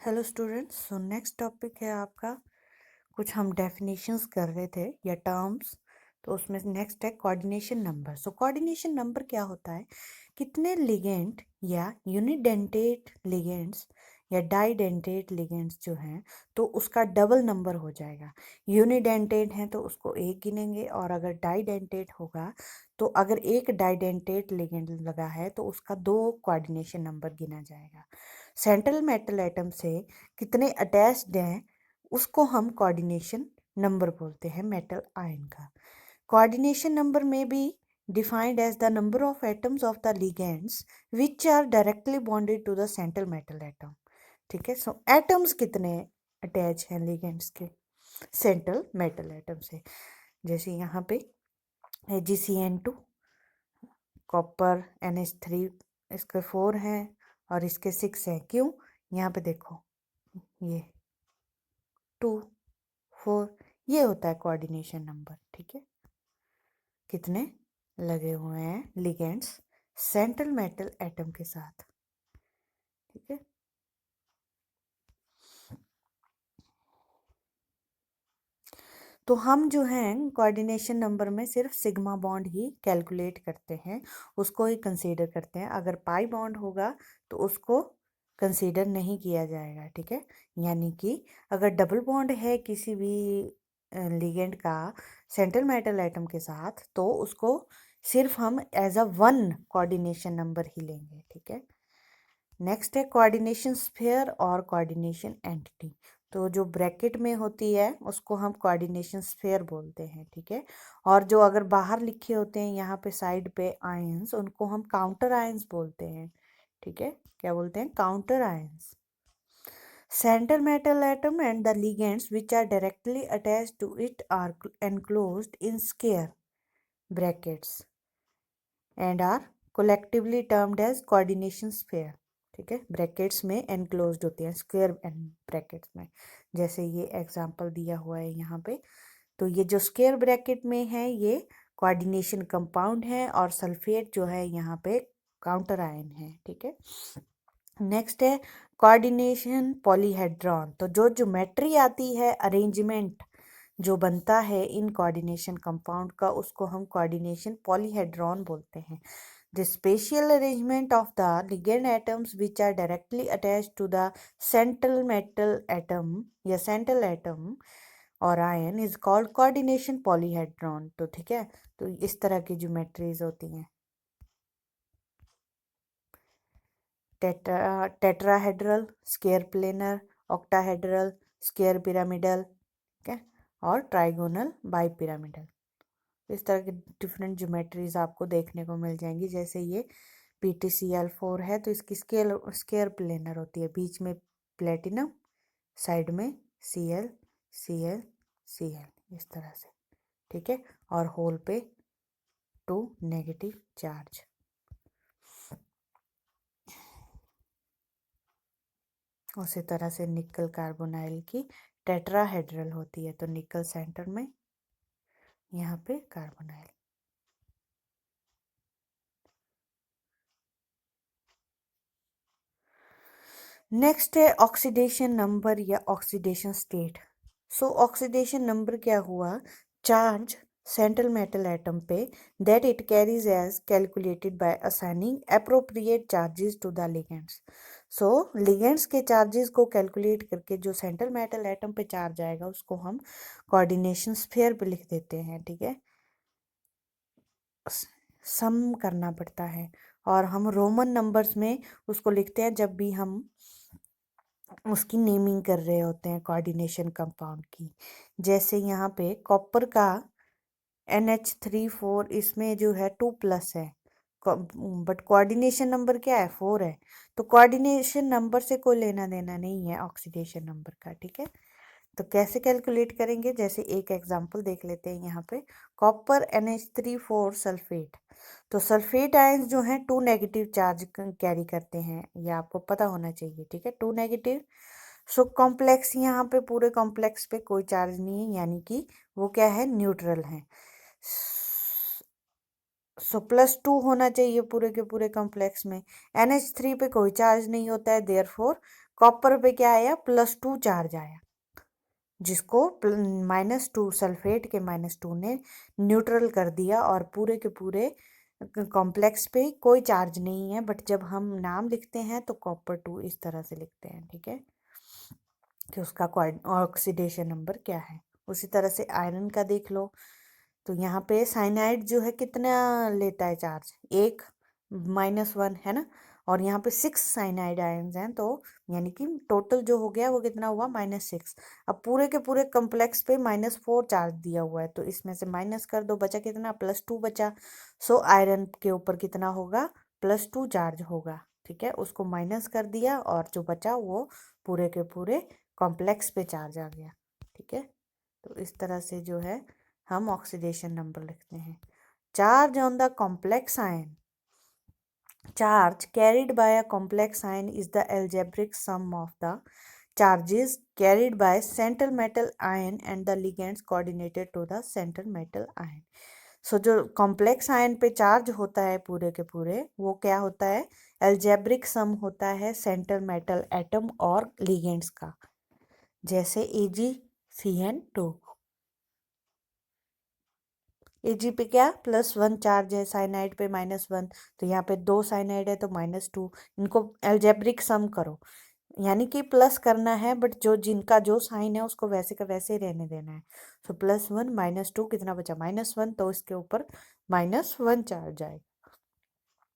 Hello students, so next topic है आपका कुछ हम डेफिनेशंस कर रहे थे या टर्म्स। तो उसमें नेक्स्ट है coordination number. So coordination number क्या होता है? कितने लिगेंड या यूनिडेंटेट लिगेंड्स या डाइडेंटेट लिगेंड्स जो हैं तो उसका डबल नंबर हो जाएगा। यूनिडेंटेट है तो उसको एक गिनेंगे, और अगर डाइडेंटेट होगा तो अगर एक डाइडेंटेट लिगेंड लगा है तो उसका 2 कोऑर्डिनेशन नंबर गिना जाएगा। सेंट्रल मेटल एटम से कितने अटैच्ड हैं उसको हम कोऑर्डिनेशन नंबर बोलते हैं मेटल आयन का। कोऑर्डिनेशन नंबर में भी defined as the number of atoms of the ligands which are directly bonded to the central metal atom। ठीक है, सो एटम्स कितने अटैच हैं लिगेंड्स के सेंट्रल मेटल एटम से। जैसे यहाँ पे AgCN2, कॉपर NH3, इसके 4 हैं और इसके 6 हैं। क्यों? यहाँ पे देखो, ये 2 4, ये होता है कोऑर्डिनेशन नंबर। ठीक है, कितने लगे हुए हैं लिगेंड्स सेंट्रल मेटल एटम के साथ। ठीक है, तो हम जो हैं कोऑर्डिनेशन नंबर में सिर्फ सिग्मा बॉन्ड ही कैलकुलेट करते हैं, उसको ही कंसीडर करते हैं। अगर पाई बॉन्ड होगा तो उसको कंसीडर नहीं किया जाएगा। ठीक है, यानी कि अगर डबल बॉन्ड है किसी भी लिगेंड का सेंट्रल मेटल एटम के साथ तो उसको सिर्फ हम एज अ 1 कोऑर्डिनेशन नंबर ही लेंगे। ठीक है, नेक्स्ट है कोऑर्डिनेशन स्फीयर और कोऑर्डिनेशन एंटिटी। तो जो ब्रैकेट में होती है उसको हम कोऑर्डिनेशन स्फीयर बोलते हैं। ठीक है, और जो अगर बाहर लिखे होते हैं यहाँ पे साइड पे आयंस, उनको हम काउंटर आयंस बोलते हैं। ठीक है, क्या बोलते हैं? Counter ions. Central metal atom and the ligands which are directly attached to it are enclosed in square brackets and are collectively termed as coordination sphere। ठीक है, ब्रैकेट्स में एनक्लोज्ड होती हैं, स्क्वायर ब्रैकेट्स में। जैसे ये एग्जांपल दिया हुआ है यहाँ पे, तो ये जो स्क्वायर ब्रैकेट में है ये कोऑर्डिनेशन कंपाउंड है और सल्फेट जो है यहाँ पे काउंटर आयन है। ठीक है, नेक्स्ट है कोऑर्डिनेशन पॉलीहेड्रॉन। तो जो ज्योमेट्री आती है, अरेंजमेंट जो बनता है इन कोऑर्डिनेशन कंपाउंड का, उसको हम कोऑर्डिनेशन पॉलीहेड्रॉन बोलते हैं। The spatial arrangement of the ligand atoms which are directly attached to the central metal atom या सेंट्रल एटम और ion is called coordination polyhedron. तो ठीक है, तो इस तरह की ज्योमेट्रीज होती हैं। Tetrahedral, square planar, octahedral, square pyramidal, ठीक है, और ट्राइगोनल बाइपिरामिडल। इस तरह की डिफरेंट ज्योमेट्रीज आपको देखने को मिल जाएंगी। जैसे ये PtCl4 है तो इसकी स्क्वायर प्लेनर होती है, बीच में प्लेटिनम, साइड में Cl Cl Cl, इस तरह से। ठीक है, और होल पे 2 नेगेटिव चार्ज। उसी तरह से निकल कार्बोनाइल की टेट्राहेड्रल होती है, तो निकल सेंटर में, यहाँ पे कार्बोनाइल। नेक्स्ट है ऑक्सीडेशन नंबर या oxidation state. So oxidation number क्या हुआ? चार्ज सेंट्रल मेटल एटम पे that it carries as calculated by assigning appropriate charges to the ligands. So ligands के चार्जेस को कैलकुलेट करके जो सेंट्रल मेटल एटम पे चार्ज आएगा उसको हम कोऑर्डिनेशन स्फीयर पे लिख देते हैं। ठीक है, सम करना पड़ता है और हम रोमन नंबर्स में उसको लिखते हैं जब भी हम उसकी नेमिंग कर रहे होते हैं कोऑर्डिनेशन कंपाउंड की। जैसे यहाँ पे कॉपर का NH3 4, इसमें जो है 2+ है, बट कोऑर्डिनेशन नंबर क्या है? 4 है। तो कोऑर्डिनेशन नंबर से कोई लेना देना नहीं है ऑक्सीडेशन नंबर का। ठीक है, तो कैसे कैलकुलेट करेंगे? जैसे एक एग्जांपल देख लेते हैं यहाँ पे, कॉपर NH3 4 सल्फेट। तो सल्फेट आयंस जो हैं 2 नेगेटिव चार्ज कैरी करते हैं, ये आपको पता होना चाहिए। ठीक है, 2 नेगेटिव। सो कॉम्प्लेक्स, यहाँ पे पूरे कॉम्प्लेक्स पे कोई चार्ज नहीं है, यानी कि वो क्या है? न्यूट्रल है। सो +2 होना चाहिए पूरे के पूरे कॉम्प्लेक्स में। NH3 पे कोई चार्ज नहीं होता है, देयरफॉर कॉपर पे क्या आया, +2 चार्ज आया, जिसको -2 सल्फेट के -2 ने न्यूट्रल कर दिया, और पूरे के पूरे कॉम्प्लेक्स पे कोई चार्ज नहीं है, बट जब हम नाम लिखते हैं तो copper 2 इस तरह से लिखते हैं, ठीक है, कि उसका ऑक्सीडेशन नंबर क्या है। उसी तरह से आयरन का देख लो, तो यहाँ पे साइनाइड जो है कितना लेता है चार्ज, 1 -1 है ना, और यहाँ पे 6 साइनाइड आयन्स हैं, तो यानी कि टोटल जो हो गया वो कितना हुआ, -6। अब पूरे के पूरे कॉम्प्लेक्स पे -4 चार्ज दिया हुआ है, तो इसमें से माइनस कर दो, बचा कितना, +2 बचा। सो आयरन के ऊपर कितना होगा, +2 चार्ज होगा, ठीक है, उसको माइनस कर दिया, और जो बचा वो पूरे के पूरे कॉम्प्लेक्स पे चार्ज आ गया, ठीक है। तो इस तरह से जो है हम ऑक्सीडेशन नंबर लिखते हैं। Charge on the complex ion, charge carried by a complex ion is the algebraic sum of the charges carried by central metal ion and the ligands coordinated to the central metal ion. सो जो complex ion पे charge होता है पूरे के पूरे, वो क्या होता है, एल्जेब्रिक सम होता है सेंट्रल मेटल एटम और लिगेंड्स का, जैसे AgCN2। Ag पे क्या, +1 चार्ज है, साइनाइड पे -1, तो यहाँ पे 2 साइनाइड है तो -2। इनको एल्जेब्रिक सम करो, यानी कि प्लस करना है, बट जो जिनका जो साइन है उसको वैसे का वैसे ही रहने देना है। तो +1 -2 कितना बचा, -1, तो इसके ऊपर -1 चार्ज आएगा,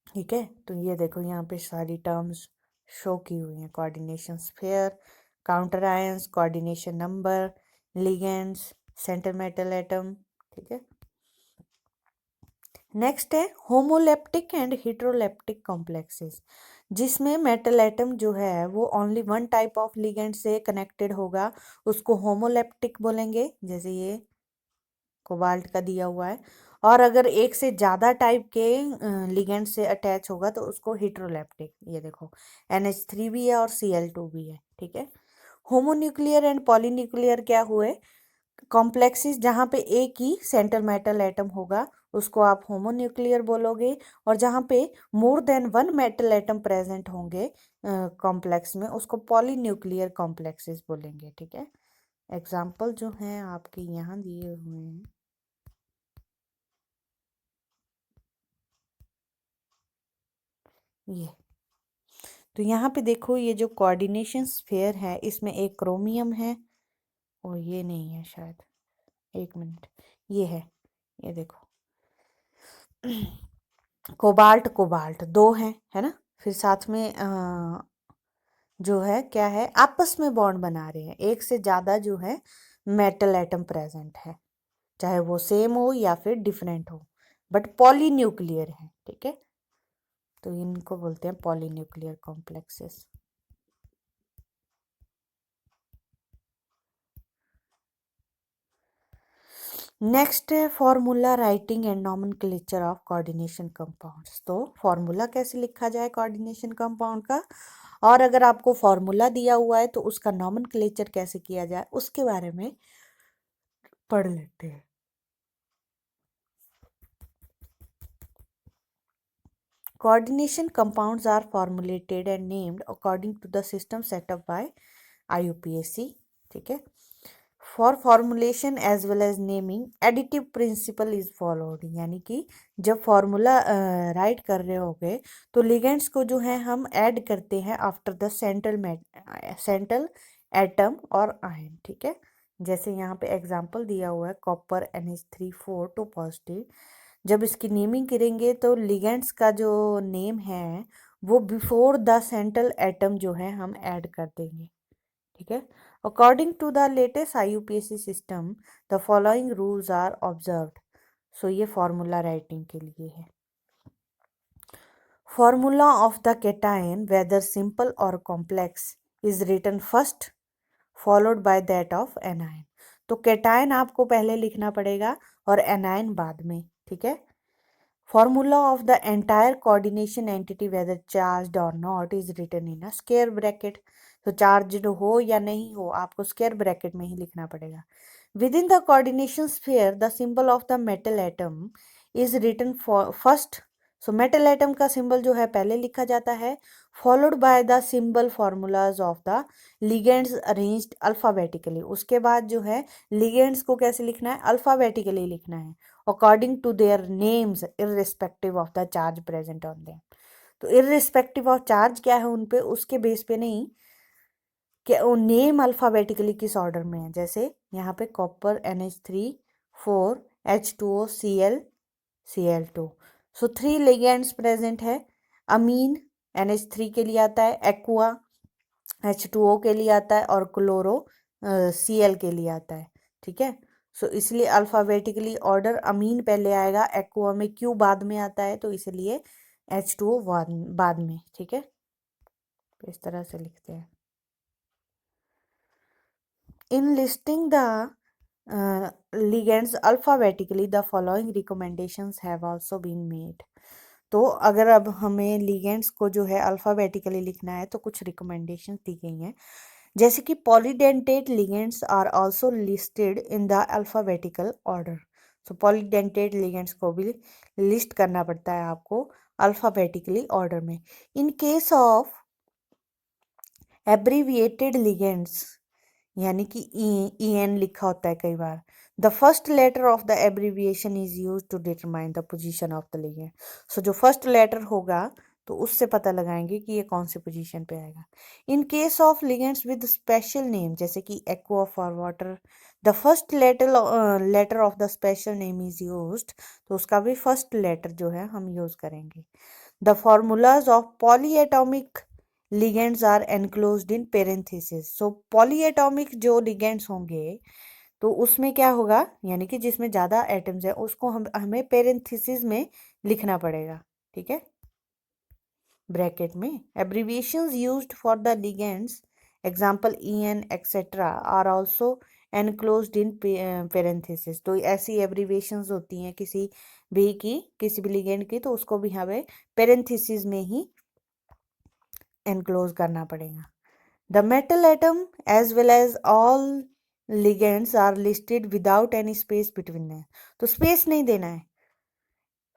ठीक है। तो ये देखो यहाँ पे सारी टर्म्स शो की हुई हैं, coordination sphere, counter ions, coordination number, ligands, centre metal atom, ठीक है। नेक्स्ट है होमोलेप्टिक एंड हेटेरोलेप्टिक कॉम्प्लेक्सेस, जिसमें मेटल एटम जो है वो only one type of ligand से कनेक्टेड होगा, उसको होमोलेप्टिक बोलेंगे, जैसे ये कोबाल्ट का दिया हुआ है। और अगर एक से ज़्यादा टाइप के लिगेंड से अटैच होगा तो उसको हेटेरोलेप्टिक, ये देखो NH3 भी है और Cl2 भी है, ठीक है। होमोन्यूक्लियर एंड पॉलीन्यूक्लियर क्या हुए, कॉम्प्लेक्सेस जहाँ पे एक ही सेंट्रल मेटल एटम होगा उसको आप होमोन्यूक्लियर बोलोगे, और जहाँ पे more than one metal atom present होंगे कॉम्प्लेक्स में उसको पॉलीन्यूक्लियर कॉम्प्लेक्सेस बोलेंगे, ठीक है। एग्जाम्पल जो हैं आपके यहाँ दिए हुए हैं, ये तो यहाँ पे देखो, ये जो कोऑर्डिनेशन स्फीयर है इसमें एक क्रोमियम है, और ये नहीं है शायद, एक मिनट, ये है, ये देखो कोबाल्ट कोबाल्ट दो हैं, है ना, फिर साथ में जो है क्या है, आपस में बॉन्ड बना रहे हैं, एक से ज़्यादा जो है मेटल एटम प्रेजेंट है, चाहे वो सेम हो या फिर डिफरेंट हो, बट पॉलीन्यूक्लियर है, ठीक है। तो इनको बोलते हैं पॉलीन्यूक्लियर कॉम्प्लेक्सेस। नेक्स्ट है formula writing and nomenclature of coordination compounds. तो फॉर्मूला कैसे लिखा जाए कोऑर्डिनेशन कंपाउंड का, और अगर आपको फॉर्मूला दिया हुआ है तो उसका नॉमेनक्लेचर कैसे किया जाए उसके बारे में पढ़ लेते हैं। Coordination compounds are formulated and named according to the system set up by IUPAC, ठीक है। For formulation as well as naming, additive principle is followed, यानी कि जब फॉर्मूला राइट कर रहे होगे तो लिगेंड्स को जो है हम ऐड करते हैं आफ्टर द सेंट्रल एटम और आयन, ठीक है। जैसे यहाँ पे एग्जांपल दिया हुआ है कॉपर NH3 4 2 पॉजिटिव, जब इसकी नेमिंग करेंगे तो लिगेंड्स का जो नेम है वो बिफोर द सेंट्रल एटम जो है हम ऐड कर देंगे, ठीक है। According to the latest IUPAC system the following rules are observed. So ये फॉर्मूला राइटिंग के लिए है। Formula of the cation whether simple और complex is written first followed by that of anion. तो कैटायन आपको पहले लिखना पड़ेगा और एनायन बाद में, ठीक है। Formula of the entire coordination entity whether charged or not is written in a square bracket. तो charged हो या नहीं हो आपको square bracket में ही लिखना पड़ेगा। Within the coordination sphere, the symbol of the metal atom is written for first so metal atom का सिंबल जो है पहले लिखा जाता है, followed by the symbol formulas of the ligands arranged alphabetically. उसके बाद जो है लिगेंड्स को कैसे लिखना है, अल्फाबेटिकली लिखना है, according to their names irrespective of the charge present on them. तो इररिस्पेक्टिव ऑफ चार्ज क्या है उन पे, उसके बेस पे नहीं कि वो नेम अल्फाबेटिकली किस ऑर्डर में है। जैसे यहाँ पे कॉपर NH3 4 H2O Cl सो 3 लिगेंड्स प्रेजेंट है। अमीन NH3 के लिए आता है, एक्वा H2O के लिए आता है और क्लोरो Cl के लिए आता है। ठीक है, सो इसलिए अल्फाबेटिकली ऑर्डर अमीन पहले आएगा, एक्वा में क्यू बाद में आता है, तो इसलिए H2O बाद में। ठीक है, तो इस तरह से लिखते हैं। In listing the ligands alphabetically, the following recommendations have also been made. तो अगर अब हमें लिगेंड्स को जो है अल्फ़ाबेटिकली लिखना है तो कुछ रिकमेंडेशन दी गई हैं, जैसे कि polydentate ligands are also listed in the alphabetical order. तो पॉलीडेंटेट लिगेंड्स को भी लिस्ट करना पड़ता है आपको अल्फ़ाबेटिकली ऑर्डर में। In case of abbreviated ligands, यानी कि EN लिखा होता है कई बार, the first letter of the abbreviation is use to determine the position of the ligand. So जो फर्स्ट लेटर होगा तो उससे पता लगाएंगे कि ये कौन सी पोजीशन पे आएगा। In case of ligands with special name, जैसे कि aqua for water, the first letter of the special name is used, तो उसका भी फर्स्ट लेटर जो है हम यूज करेंगे। The formulas of polyatomic ligands are enclosed in parenthesis. So polyatomic जो लिगेंड्स होंगे तो उसमें क्या होगा, यानी कि जिसमें ज़्यादा एटम्स है उसको हमें पेरेंथेसिस में लिखना पड़ेगा। ठीक है, ब्रैकेट में। Abbreviations used for the ligands example EN etcetera are also enclosed in parenthesis. तो ऐसी एब्रीविएशंस होती हैं किसी भी लिगेंड की, तो उसको भी हमें पेरेंथेसिस में ही एनक्लोज करना पड़ेगा। The metal atom as well as all ligands are listed without any space between है, तो स्पेस नहीं देना है।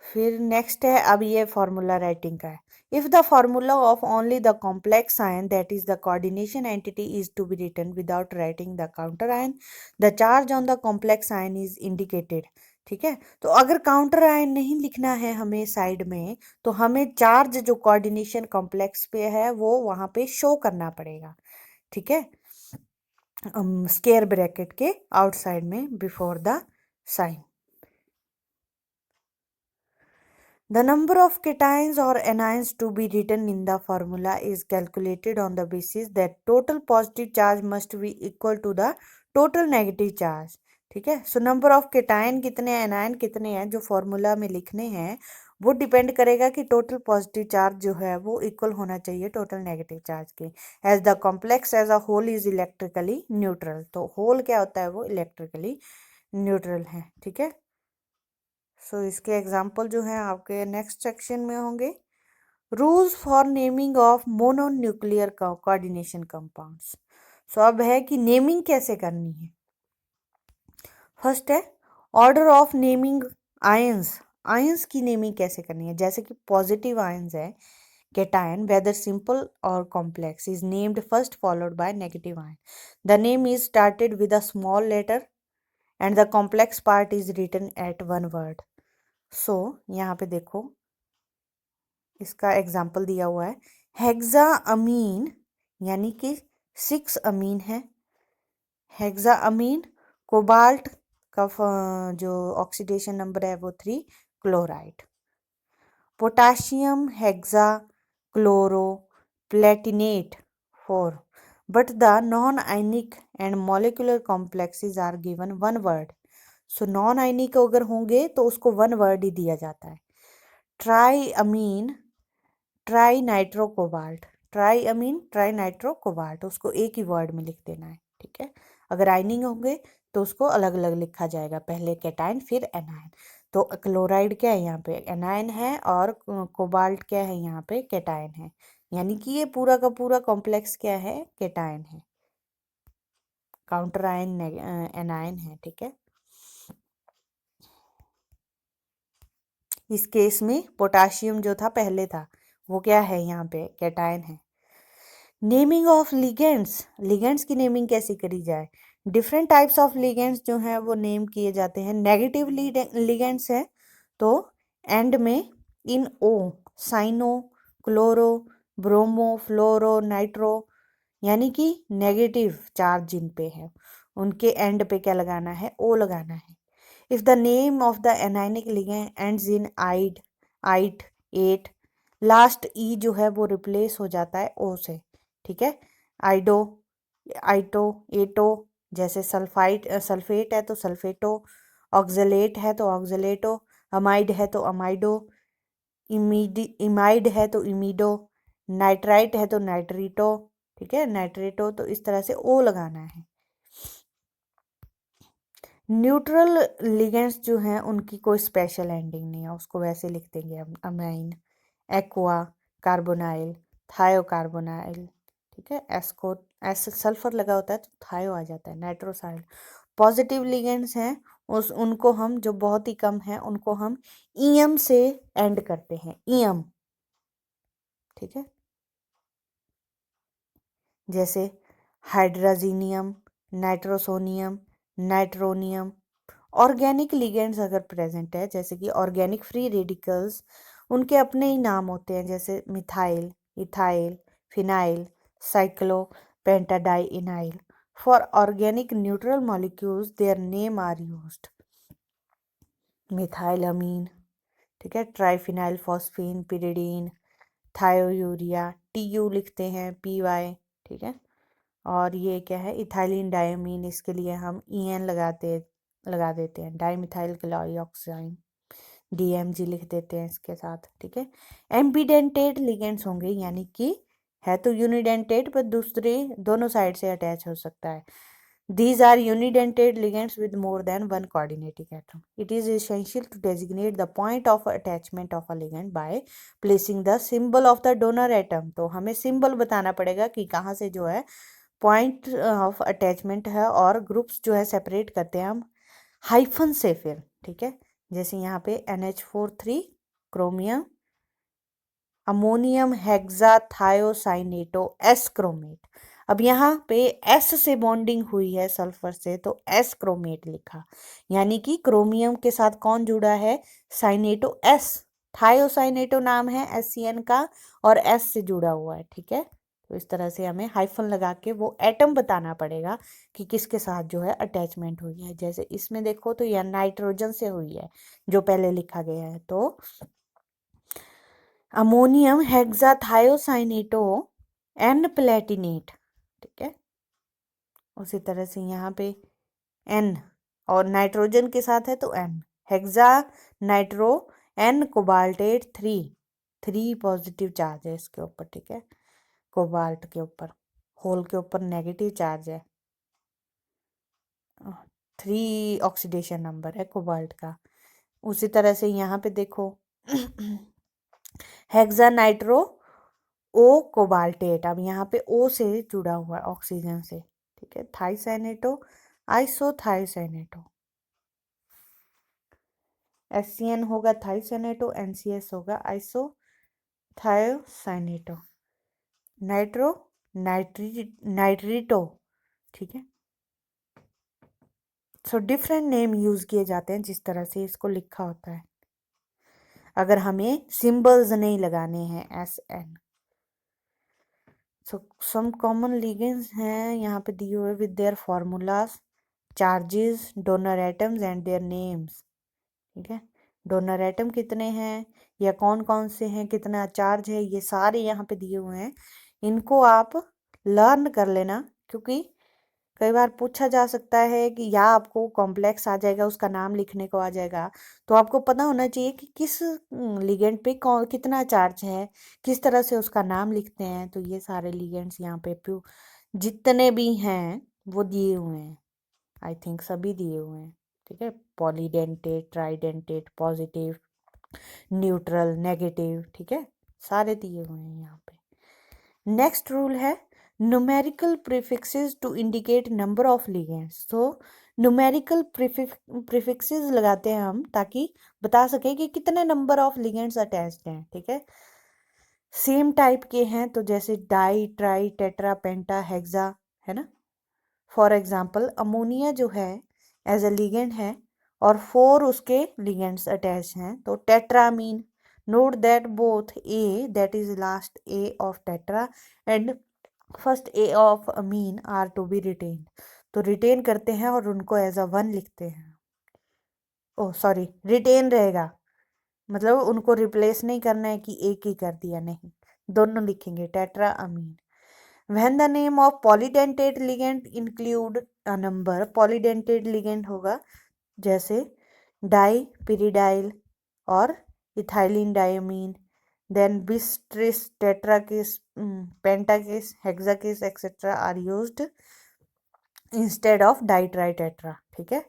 फिर नेक्स्ट है, अब ये फॉर्मूला राइटिंग का है। If the formula of only the complex ion that is the coordination entity is to be written without writing the counter ion, the charge on the complex ion is indicated. ठीक है, तो अगर counter ion नहीं लिखना है हमें side में, तो हमें चार्ज जो कोऑर्डिनेशन कॉम्प्लेक्स पे है वो वहां पे शो करना पड़ेगा। ठीक है, स्क्वायर ब्रैकेट के आउटसाइड में before the sign. The number of cations or anions to be written in the formula is calculated on the basis that total positive charge must be equal to the total negative charge. ठीक है, so number of cation कितने हैं, anion कितने हैं जो formula में लिखने हैं, वो डिपेंड करेगा कि टोटल पॉजिटिव चार्ज जो है वो इक्वल होना चाहिए टोटल नेगेटिव चार्ज के। As the complex as a whole is electrically neutral, तो होल क्या होता है, वो इलेक्ट्रिकली न्यूट्रल है। ठीक है, सो इसके एग्जाम्पल जो हैं आपके नेक्स्ट सेक्शन में होंगे। Rules for naming of mononuclear coordination compounds. So अब है कि नेमिंग कैसे करनी है। फर्स्ट है order of naming ions. Ions की नेमिंग कैसे करनी है, जैसे कि पॉजिटिव आयंस है cation whether simple or complex is named first followed by negative ion. The name is started with a small letter and the complex part is written at one word. सो यहाँ पे देखो इसका example दिया हुआ है, hexa अमीन यानी कि 6 अमीन है, हेक्सा अमीन। कोबाल्ट का जो ऑक्सीडेशन नंबर है वो 3, chloride. Potassium hexa chloro platinate 4, but the non ionic and molecular complexes are given one word. So non ionic अगर होंगे तो उसको वन वर्ड ही दिया जाता है। ट्राई अमीन ट्राई नाइट्रो कोबाल्ट, ट्राई अमीन ट्राई नाइट्रो कोबाल्ट, उसको एक ही वर्ड में लिख देना है। ठीक है, अगर आयनिंग होंगे तो उसको अलग अलग लिखा जाएगा, पहले कैटायन फिर एनायन। तो क्लोराइड क्या है, यहाँ पे एनायन है, और कोबाल्ट क्या है, यहाँ पे कैटायन है, यानी कि ये पूरा का पूरा कॉम्प्लेक्स क्या है, कैटायन है, काउंटर आयन एनायन है। ठीक है, इस केस में पोटाशियम जो था पहले था, वो क्या है यहाँ पे, कैटायन है। नेमिंग ऑफ लिगेंड्स, लिगेंड्स की नेमिंग कैसे करी जाए। डिफरेंट टाइप्स ऑफ लिगेंड्स जो हैं वो नेम किए जाते हैं। नेगेटिव लिगेंड्स है तो एंड में इन ओ, साइनो, क्लोरो, ब्रोमो, फ्लोरो, नाइट्रो, यानी कि नेगेटिव चार्ज जिन पे है उनके एंड पे क्या लगाना है, ओ लगाना है। If the name of the anionic ligand ends in ide, ite, ate, last E जो है वो रिप्लेस हो जाता है ओ से, ठीक है। आइडो, आइटो, एटो, जैसे सल्फाइड सल्फेट है तो सल्फेटो, ऑक्जेलेट है तो ऑक्जेलेटो, अमाइड है तो अमाइडो, इमाइड है तो इमिडो, नाइट्राइट है तो नाइट्रीटो, ठीक है, नाइट्रेटो। तो इस तरह से ओ लगाना है। न्यूट्रल लिगेंड्स जो हैं उनकी कोई स्पेशल एंडिंग नहीं है, उसको वैसे लिख देंगे हम, अमाइन, एक्वा, कार्बोनाइल, थायोकार्बोनाइल, ठीक है। एस को एस सल्फर लगा होता है तो थायो आ जाता है, नाइट्रोसाइल। पॉजिटिव लिगेंड्स हैं उनको हम, जो बहुत ही कम है उनको हम ईएम से एंड करते हैं, ईएम, ठीक है। जैसे हाइड्राजीनियम, नाइट्रोसोनियम, नाइट्रोनियम। ऑर्गेनिक लिगेंड्स अगर प्रेजेंट है, जैसे कि ऑर्गेनिक फ्री रेडिकल्स, उनके अपने ही नाम होते हैं, जैसे methyl, ethyl, phenyl, cyclo pentadienyl. For organic neutral molecules their name are used. Methylamine, ठीक है, triphenyl phosphine, pyridine, thiourea, TU लिखते हैं, पीवाई, ठीक है। और ये क्या है, इथाइलिन डायमीन, इसके लिए हम ईएन लगा देते हैं, डाइमिथाइल क्लोरोऑक्साइन, डीएमजी लिख देते हैं इसके साथ, ठीक है। एम्बीडेंटेड लिगेंड्स होंगे, यानी कि है तो यूनिडेंटेड पर दूसरे दोनों साइड से अटैच हो सकता है। These are unidentate ligands with more than one coordinating atom. It is essential to designate the point of attachment of a ligand by placing the symbol of the donor atom. तो हमें symbol बताना पड़ेगा कि कहाँ से जो है point of attachment है, और ग्रुप्स जो है सेपरेट करते हैं हम हाइफन से फिर, ठीक है। जैसे यहाँ पे NH4 chromium, ammonium hexathiocyanato S chromate. अब यहाँ पे एस से बॉन्डिंग हुई है सल्फर से तो एस क्रोमेट लिखा, यानी कि क्रोमियम के साथ कौन जुड़ा है, साइनेटो एस। थायोसाइनेटो नाम है SCN का और एस से जुड़ा हुआ है, ठीक है। तो इस तरह से हमें हाइफन लगा के वो एटम बताना पड़ेगा कि किसके साथ जो है अटैचमेंट हुई है। जैसे इसमें देखो तो यह नाइट्रोजन से हुई है जो पहले लिखा गया है, तो अमोनियम हेक्साथायोसाइनेटो एन प्लेटिनेट, ठीक है। उसी तरह से यहाँ पे एन और नाइट्रोजन के साथ है तो एन, hexa nitro N cobaltate 3 positive charge है इसके ऊपर, ठीक है। कोबाल्ट के ऊपर, होल के ऊपर नेगेटिव चार्ज है, 3 ऑक्सीडेशन नंबर है कोबाल्ट का। उसी तरह से यहाँ पे देखो हेक्सा नाइट्रो ओ कोबाल्टेट, अब यहाँ पे ओ से जुड़ा हुआ है ऑक्सीजन से, ठीक है। थाइसैनेटो, आइसोथाइसैनेटो, SCN होगा थाइसैनेटो, NCS होगा आइसोथायोसाइनेटो, नाइट्रो नाइट्रीटो, ठीक है। सो डिफरेंट नेम यूज किए जाते हैं जिस तरह से इसको लिखा होता है, अगर हमें सिंबल्स नहीं लगाने हैं SN। सो सम कॉमन लिगेंड्स हैं यहाँ पे दिए हुए with their formulas, charges, donor atoms and their names, ठीक है। डोनर एटम कितने हैं या कौन कौन से हैं, कितना चार्ज है, ये सारे यहाँ पे दिए हुए हैं। इनको आप लर्न कर लेना, क्योंकि कई बार पूछा जा सकता है कि या आपको कॉम्प्लेक्स आ जाएगा, उसका नाम लिखने को आ जाएगा, तो आपको पता होना चाहिए कि किस लिगेंड पे कौन कितना चार्ज है, किस तरह से उसका नाम लिखते हैं। तो ये सारे लिगेंड्स यहाँ पे जितने भी हैं वो दिए हुए हैं, आई थिंक सभी दिए हुए हैं, ठीक है। Polydentate, tridentate, positive, neutral, negative, ठीक है, सारे दिए हुए हैं यहाँ पे। नेक्स्ट रूल है numerical prefixes to indicate number of ligands. तो न्यूमेरिकल प्रीफिक्सेस लगाते हैं हम ताकि बता सकें कि कितने नंबर ऑफ लिगेंड्स अटैच्ड हैं। ठीक है, सेम टाइप के हैं तो जैसे डाई, ट्राई, टेट्रा, पेंटा, हेक्सा, है ना। फॉर एग्जाम्पल अमोनिया जो है एज अ लिगेंड है और 4 उसके लिगेंड्स अटैच हैं तो tetraamine. Note that both a that is last a of tetra and first a of amine are to be written. तो रिटेन करते हैं और उनको एज अ 1 लिखते हैं। ओह सॉरी, रिटेन रहेगा, मतलब उनको रिप्लेस नहीं करना है कि एक ही कर दिया, नहीं, दोनों लिखेंगे tetra amine. When the name of polydentate ligand include a number, polydentate ligand होगा जैसे डाई पिरिडाइल और ethylene diamine, then bis tris tetrakis pentakis hexakis etcetera are used instead of di tri tetra. ठीक है,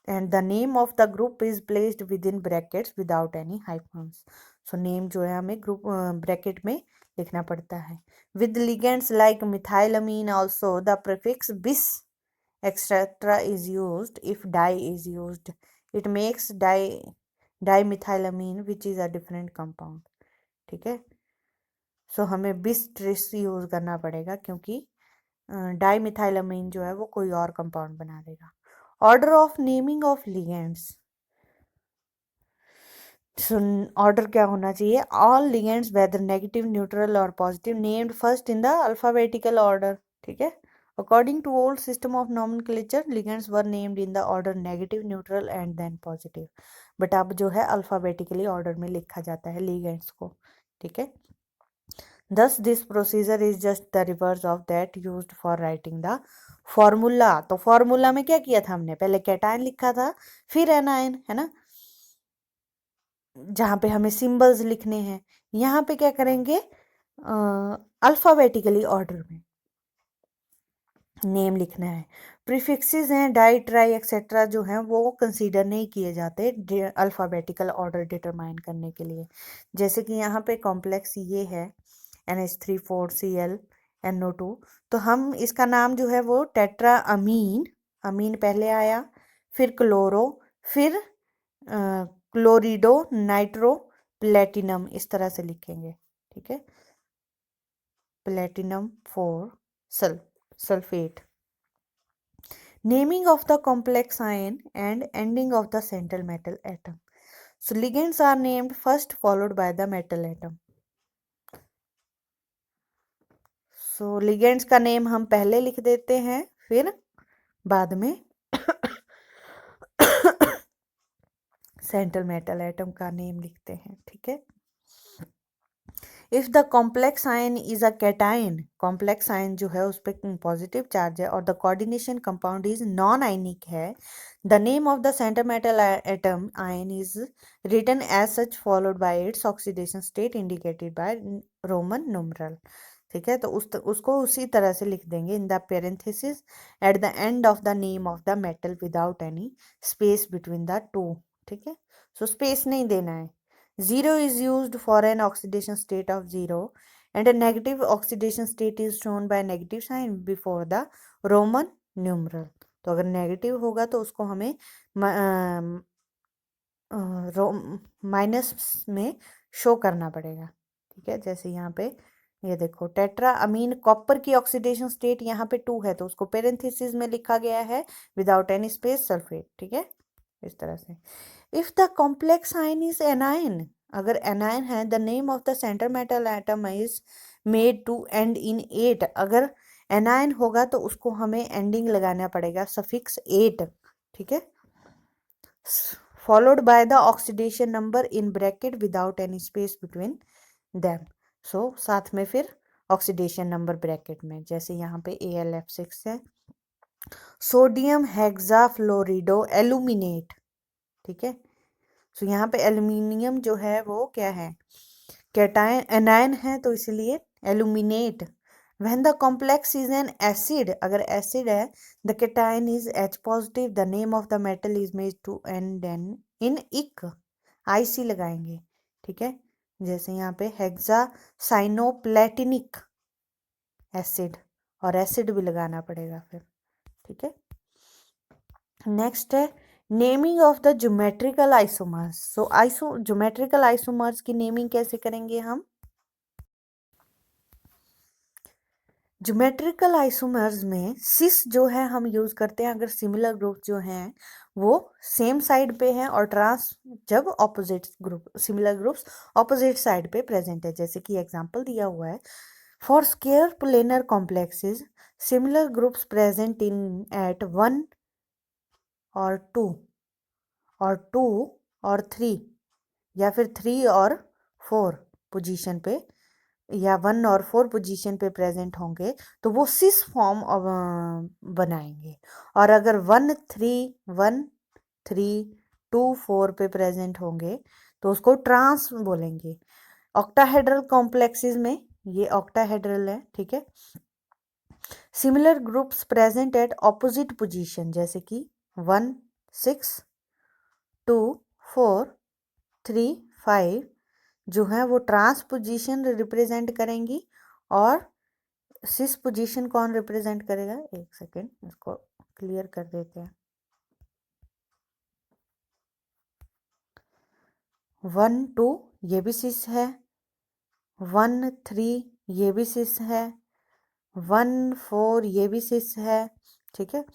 and the name of the group is placed within brackets without any hyphens. So name जो है हमें group bracket में लिखना पड़ता है। With ligands like methylamine also the prefix bis etcetera is used if di is used, it makes dimethylamine which is a different compound. ठीक है, सो हमें बिस ट्रिस यूज करना पड़ेगा क्योंकि डाईमिथाइलमीन जो है वो कोई और कंपाउंड बना देगा। Order of naming of ligands, order क्या होना चाहिए? All ligands whether negative, neutral और positive named first in the alphabetical order. ठीक है, according to old system of nomenclature ligands were named in the order negative, neutral and then positive, but अब जो है alphabetically order में लिखा जाता है लिगेंड्स को। ठीक है, thus this procedure is just the reverse of that used for writing the formula। तो फॉर्मूला में क्या किया था हमने? पहले कैटायन लिखा था फिर एनायन, है ना, जहाँ पे हमें सिंबल्स लिखने हैं। यहाँ पे क्या करेंगे? अल्फाबेटिकली ऑर्डर में नेम लिखना है। प्रीफिक्सेस हैं डाई, ट्राई एक्सेट्रा जो हैं वो कंसीडर नहीं किए जाते अल्फाबेटिकल ऑर्डर डिटरमाइन करने के लिए। जैसे कि यहाँ पे कॉम्प्लेक्स ये है NH3 4Cl NO2, तो हम इसका नाम जो है वो टेट्रा अमीन, अमीन पहले आया, फिर क्लोरो, फिर क्लोरिडो, नाइट्रो, प्लेटिनम, इस तरह से लिखेंगे। ठीक है, platinum 4 sulphate. Naming of the complex ion and ending of the central metal atom. So ligands are named first followed by the metal atom. So ligands का नेम हम पहले लिख देते हैं फिर बाद में सेंट्रल मेटल एटम का नेम लिखते हैं। ठीक है, if the complex ion is a cation, complex ion जो है उस पर पॉजिटिव चार्ज है और the coordination compound is non ionic है, the name of the centre metal atom ion is written as such followed by its oxidation state indicated by Roman numeral. ठीक है, तो उसको उसी तरह से लिख देंगे in the parenthesis at the end of the name of the metal without any space between the two. ठीक है, सो स्पेस नहीं देना है। 0 is used for an oxidation state of 0 and a negative oxidation state is shown by negative sign before the Roman numeral। तो अगर negative होगा तो उसको हमें माइनस में शो करना पड़ेगा। ठीक है, जैसे यहाँ पे ये देखो टेट्रा अमीन कॉपर की ऑक्सीडेशन स्टेट यहाँ पे 2 है तो उसको पेरेंथेसिस में लिखा गया है विदाउट एनी स्पेस सल्फेट। ठीक है, इस तरह से। If the complex ion is anion, अगर एनायन है the name of the centre metal atom is made to end in 8, अगर एनायन होगा तो उसको हमें एंडिंग लगाना पड़ेगा सफिक्स 8। ठीक है, followed by the oxidation number in bracket without any space between them। so साथ में फिर ऑक्सीडेशन नंबर ब्रैकेट में, जैसे यहाँ पे AlF6 है, सोडियम हेक्साफ्लोरिडो एल्यूमिनेट। ठीक है, सो यहाँ पे एल्यूमिनियम जो है वो क्या है? कैटायन, एनायन है तो इसलिए aluminate. When the complex is an acid, अगर एसिड है the cation is H positive, the name of the metal is made to end in ic, IC लगाएंगे। ठीक है, जैसे यहाँ पे हेक्सासाइनोप्लेटिनिक एसिड, और एसिड भी लगाना पड़ेगा फिर, ठीक है। नेक्स्ट है naming of the geometrical isomers. So geometrical isomers की नेमिंग कैसे करेंगे हम? ज्योमेट्रिकल आइसोमर्स में सिस जो है हम यूज करते हैं अगर सिमिलर ग्रुप जो हैं वो सेम साइड पे हैं, और ट्रांस जब opposite group similar groups opposite side पे प्रेजेंट है। जैसे कि एग्जांपल दिया हुआ है, for square planar complexes similar groups present in at 1 और 2 और 2 और 3 या फिर 3 और 4 पोजीशन पे, या 1 और 4 पोजीशन पे प्रेजेंट होंगे तो वो सिस फॉर्म बनाएंगे। और अगर 1 3 2 4 पे प्रेजेंट होंगे तो उसको ट्रांस बोलेंगे। ऑक्टाहेड्रल कॉम्प्लेक्सेस में ये ऑक्टाहेड्रल है, ठीक है। Similar groups present at opposite position, जैसे कि 1 6 2 4 3 5 जो है वो ट्रांस पोजीशन रिप्रेजेंट करेंगी, और सिस पोजीशन कौन रिप्रेजेंट करेगा? एक सेकेंड इसको क्लियर कर देते हैं। 1 2 ये भी सिस है, 1 3 ये भी सिस है, 1 4 ये भी सिस है, ठीक है।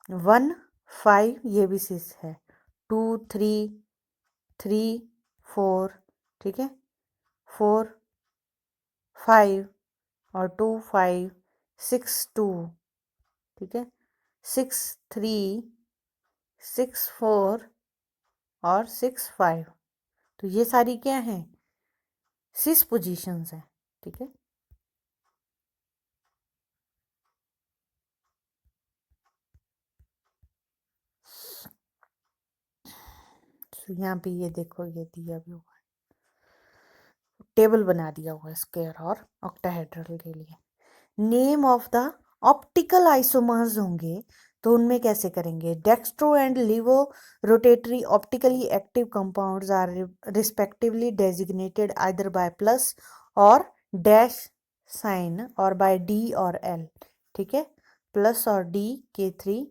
1 5 ये भी सिस है, 2 3 3 4, ठीक है, 4 5 और 2 5 6 2, ठीक है, 6 3 6 4 और 6 5। तो ये सारी क्या हैं? सिस पोजीशंस हैं, ठीक है। तो यहाँ पे ये देखो, ये दिया भी हुआ है, टेबल बना दिया हुआ है स्क्वायर और ऑक्टाहेड्रल के लिए। Name of the optical isomers होंगे तो उनमें कैसे करेंगे? Dextro and levo rotatory optically active compounds are respectively designated either by plus और डैश साइन और बाय डी और एल, ठीक है। प्लस और D K3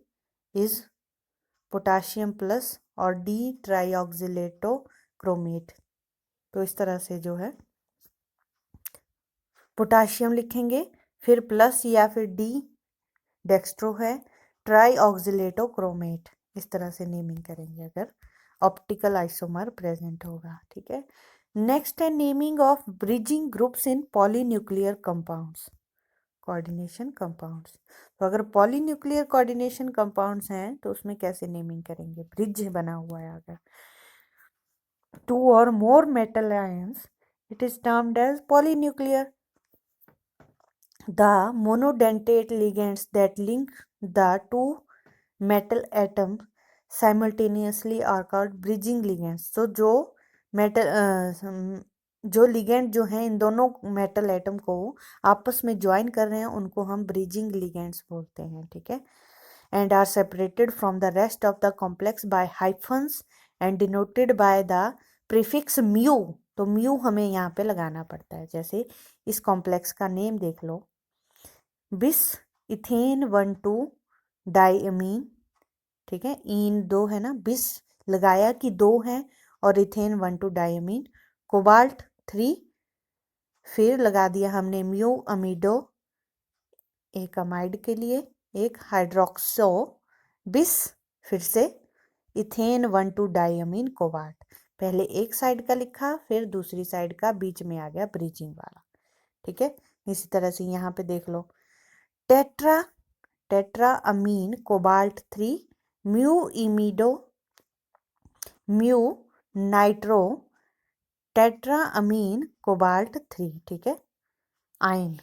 is potassium plus और डी ट्राईऑक्सिलेटो क्रोमेट। तो इस तरह से जो है पोटाशियम लिखेंगे, फिर प्लस या फिर डी डेक्स्ट्रो है, ट्राई ऑक्सिलेटो क्रोमेट, इस तरह से नेमिंग करेंगे अगर ऑप्टिकल आइसोमर प्रेजेंट होगा, ठीक है। नेक्स्ट है naming of bridging groups in polynuclear compounds, coordination compounds. तो अगर पॉलीन्यूक्लियर कोऑर्डिनेशन कंपाउंड्स हैं तो उसमें कैसे नेमिंग करेंगे? ब्रिज बना हुआ है अगर 2 or more metal ions, it is termed as polynuclear. The monodentate ligands that link the two metal atoms simultaneously are called bridging ligands. So जो लिगेंड जो हैं इन दोनों मेटल एटम को आपस में ज्वाइन कर रहे हैं उनको हम ब्रिजिंग लिगेंड्स बोलते हैं, ठीक है। And are separated from the rest of the complex by hyphens and denoted by the prefix mu. तो म्यू हमें यहाँ पे लगाना पड़ता है। जैसे इस कॉम्प्लेक्स का नेम देख लो, बिस इथेन 1 2 डाइअमीन, ठीक है, इन 2 है ना, बिस लगाया कि 2 है, और इथेन 1 2 डाइअमीन, कोबाल्ट 3, फिर लगा दिया हमने म्यू अमीडो एक अमाइड के लिए, एक हाइड्रोक्सो बिस, फिर से इथेन 1 2 डाइअमीन कोबाल्ट। पहले एक साइड का लिखा, फिर दूसरी साइड का, बीच में आ गया ब्रिजिंग वाला, ठीक है। इसी तरह से यहाँ पे देख लो, tetra amine cobalt 3, mu imido mu nitro tetra amine cobalt 3, ठीक है, आयन।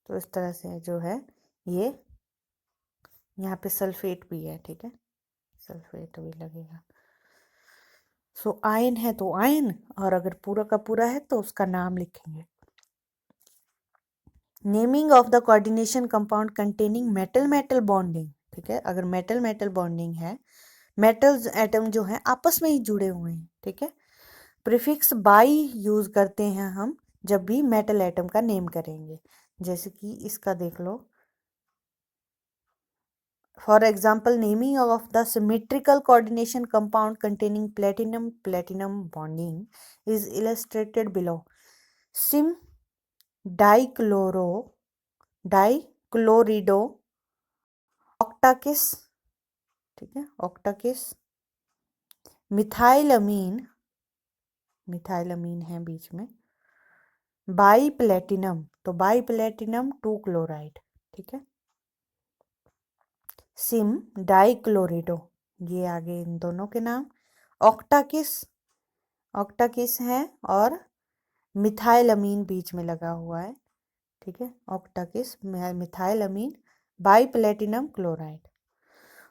तो इस तरह से जो है ये यहाँ पे सल्फेट भी है, ठीक है, सल्फेट भी लगेगा। सो आयन है तो आयन, और अगर पूरा का पूरा है तो उसका नाम लिखेंगे। Naming of the coordination compound containing metal metal bonding, ठीक है। अगर मेटल मेटल बॉन्डिंग है, मेटल्स एटम जो है आपस में ही जुड़े हुए हैं, ठीक है, प्रीफिक्स बाई यूज करते हैं हम जब भी मेटल एटम का नेम करेंगे। जैसे कि इसका देख लो, for example naming of the symmetrical coordination compound containing platinum platinum bonding is illustrated below. Sym dichloro dichlorido octakis, ठीक है, ऑक्टाकिस, मिथाइलमीन, मिथाइलमीन है बीच में, बाई प्लेटिनम, तो बाई प्लेटिनम 2 क्लोराइड, ठीक है, सिम डाइक्लोरिडो, ये आगे इन दोनों के नाम, ऑक्टाकिस, ऑक्टाकिस है, और मिथाइलमीन बीच में लगा हुआ है, ठीक है, octakis methylamine bi platinum chloride.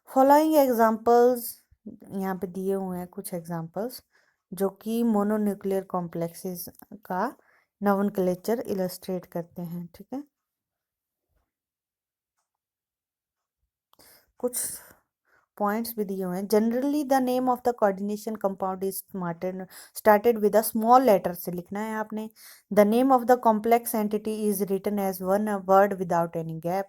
Following examples, यहाँ पे दिए हुए हैं कुछ एग्जांपल्स जो कि मोनोन्यूक्लियर कॉम्प्लेक्सेस का नोमेनक्लेचर इलस्ट्रेट करते हैं, ठीक है। कुछ पॉइंट्स भी दिए हुए हैं। Generally the name of the coordination compound is started with a small letter से लिखना है आपने। The name of the complex entity is written as one word without any gap.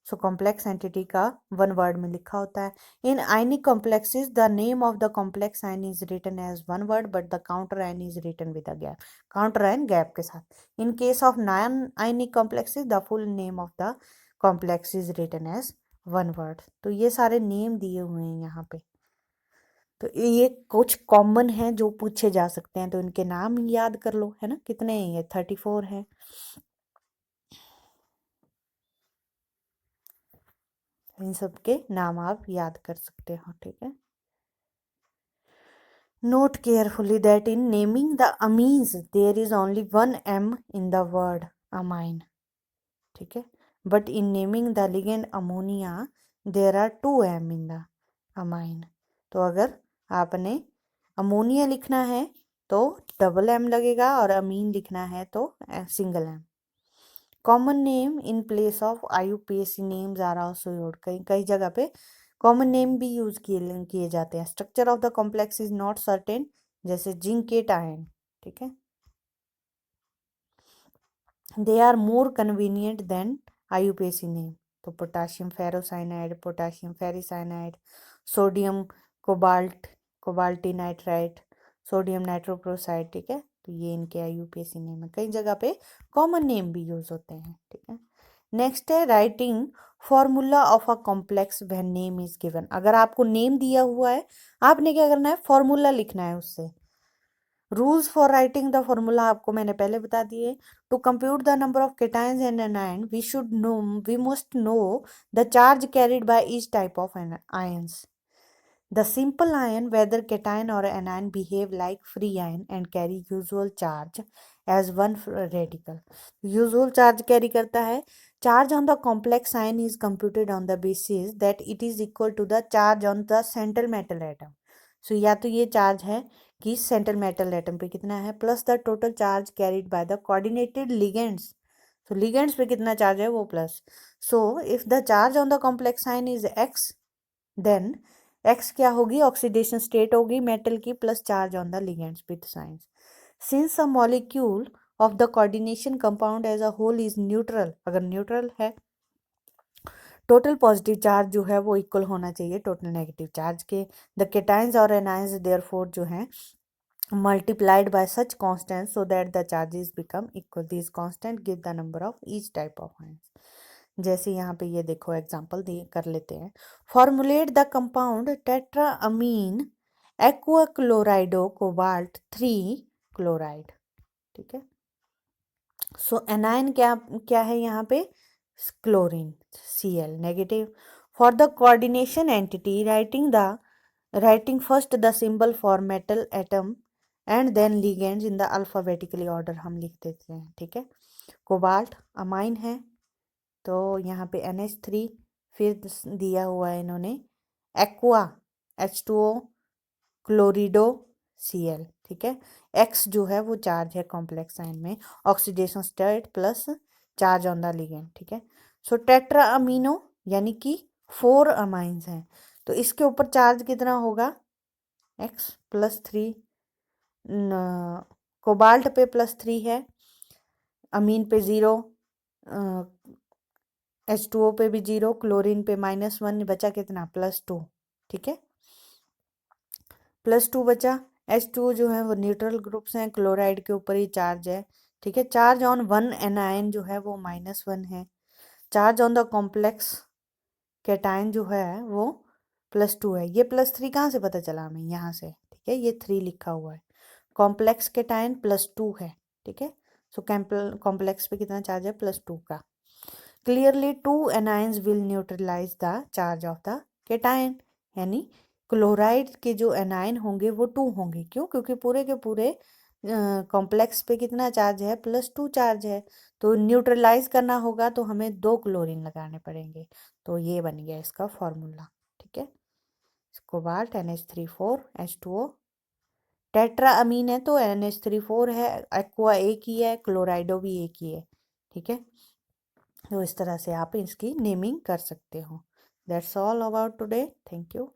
So complex entity का one word में लिखा होता है। In ionic complexes the name of the complex ion is written as one word but the counter ion is written with a gap, counter ion gap के साथ। In case of non ionic complexes the full name of the complex is written as one word. तो ये सारे name दिए हुए हैं यहाँ पे। तो ये कुछ कॉमन है जो पूछे जा सकते हैं, तो इनके नाम याद कर लो, है ना। कितने हैं ये? 34 हैं। इन सब के नाम आप याद कर सकते हो, ठीक है। Note carefully that in naming the amines there is only one M in the word amine, ठीक है, but in naming the ligand ammonia there are 2 M in the amine. तो अगर आपने अमोनिया लिखना है तो डबल एम लगेगा, और अमीन लिखना है तो single M. Common name in place of IUPAC names are also used. कई कई जगह पे कॉमन नेम भी यूज किए जाते हैं। Structure of the complex is not certain, जैसे जिंकेट आयन, ठीक है, they are more convenient than IUPAC name. तो potassium ferrocyanide, potassium ferricyanide, sodium cobalt, cobalti nitrite, sodium nitrochloride, ठीक है। तो ये इनके IUPAC नेम है। कई जगह पे कॉमन नेम भी यूज होते हैं, ठीक है। नेक्स्ट है writing formula of a complex when name is given. अगर आपको नेम दिया हुआ है, आपने क्या करना है? फॉर्मूला लिखना है उससे। Rules for writing the formula आपको मैंने पहले बता दिए। To compute the number of cations in an ion we must know the charge carried by each type of ions. The simple ion, whether cation or anion, behave like free ion and carry usual charge as one radical. Usual charge carry करता है। Charge on the complex ion is computed on the basis that it is equal to the charge on the central metal atom. So या तो ये charge है कि central metal atom पे कितना है, plus the total charge carried by the coordinated ligands. तो ligands पे कितना चार्ज है वो plus. So if the charge on the complex ion is x, then x क्या होगी? ऑक्सीडेशन स्टेट होगी मेटल की, plus charge on the ligands with signs. Since a molecule of the coordination compound as a whole is neutral, अगर neutral है, total positive charge जो है वो equal होना चाहिए टोटल नेगेटिव चार्ज के। द केटायंस और एनायंस देयरफॉर जो है multiplied by such constants so that the charges become equal. These constant give the number of each type of ions. जैसे यहाँ पे ये देखो एग्जांपल दे कर लेते हैं। Formulate the compound tetraamine aqua chlorido cobalt 3 chloride, ठीक है। सो एनायन क्या क्या है यहाँ पे? Chlorine, Cl negative. For the coordination entity writing first the symbol for metal atom and then ligands in the alphabetically order हम लिख देते हैं, ठीक है। कोबाल्ट अमाइन है, तो यहाँ पे NH3, फिर दिया हुआ है इन्होंने एक्वा H2O क्लोरिडो Cl, ठीक है। X जो है वो चार्ज है कॉम्प्लेक्स आयन में, oxidation state plus charge on the ligand, ठीक है। सो टेट्रा अमीनो यानी कि 4 अमाइंस हैं, तो इसके ऊपर चार्ज कितना होगा? X प्लस 3 कोबाल्ट पे +3 है, अमीन पे 0, H2O पे भी 0, क्लोरीन पे -1, बचा कितना +2। ठीक है, +2 बचा। H2O जो है वो न्यूट्रल ग्रुप्स हैं, क्लोराइड के ऊपर ही चार्ज है। ठीक है, चार्ज ऑन वन एनायन जो है वो -1 है। Charge on the complex cation जो है वो +2 है। ये +3 कहाँ से पता चला हमें, यहाँ से। ठीक है, ये 3 लिखा हुआ है। कॉम्प्लेक्स कैटायन +2 है। ठीक है, सो कॉम्प्लेक्स पे कितना चार्ज है, +2 का। Clearly 2 anions will neutralise the charge of the cation, यानी क्लोराइड के जो एनायन होंगे वो 2 होंगे। क्यों? क्योंकि पूरे के पूरे कॉम्प्लेक्स पे कितना चार्ज है, +2 चार्ज है। तो न्यूट्रलाइज करना होगा तो हमें 2 क्लोरीन लगाने पड़ेंगे। तो ये बन गया इसका फॉर्मूला। ठीक है, cobalt NH3 4 H2O, tetra amine है तो NH3 4 है, एक्वा एक ही है, क्लोराइडो भी एक ही है। ठीक है, तो इस तरह से आप इसकी नेमिंग कर सकते हो। That's all about today, thank you.